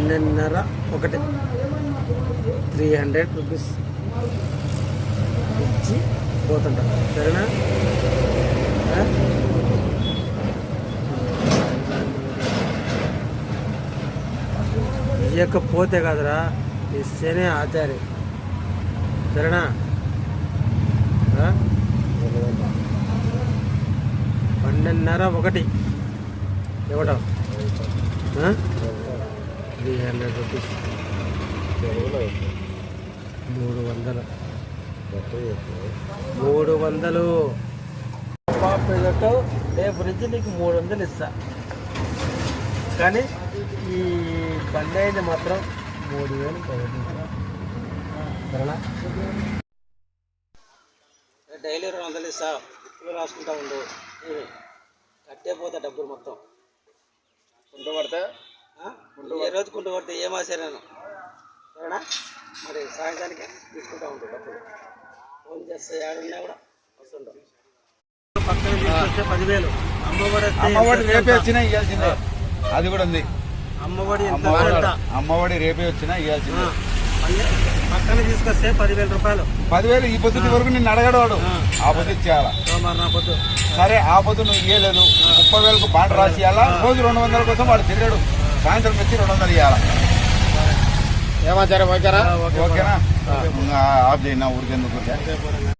12.5 ఒకటి 300 రూపీస్ ఇచ్చి పోతుంటాం. సరేనా? ఇవ్వకపోతే కదరా ఇస్తేనే ఆచారి. సరేనా? 12.5 ఒకటి ఇవ్వటం 300 రూపీస్ 300 పాపతో రేపు నుంచి నీకు 300 ఇస్తా. కానీ ఈ బండి అయితే మాత్రం 3,000 సరేనా? డైలీ 200 ఇస్తా. ఇప్పుడు రాసుకుంటా ఉండు. కట్టే పోతా డబ్బులు మొత్తం. కుంటు పడితే ఏ రోజు కుంటు పడితే ఏం ఆశాను. సరేనా? మరి సాయంత్రానికి తీసుకుంటా ఉంటాడు డబ్బులు. ఫోన్ చేస్తే ఏడున్నా కూడా వస్తుంటాం. పక్కన తీసుకొస్తే 10,000. అమ్మఒడి రేపే వచ్చినా ఇవ్వాల్సిందే. అది కూడా ఉంది. అమ్మఒడి రేపే వచ్చినా ఇవ్వాల్సిందే. పక్కన తీసుకొస్తే 10,000 రూపాయలు. 10,000 ఈ పొద్దుటి వరకు నిన్ను అడగడు వాడు. ఆ పొద్దు ఇచ్చేయాలా? సరే ఆ పొద్దు నువ్వు ఇవ్వలేదు. 30,000కు బాండ్ రాసి ఇవ్వాలా. రోజు 200 కోసం వాడు తిరిగాడు. సాయంత్రం వచ్చి 200 ఇవ్వాలా? ఏమాచారా? ఓకేనా? ఆఫ్ చేయి. నా ఊరికెందుకు?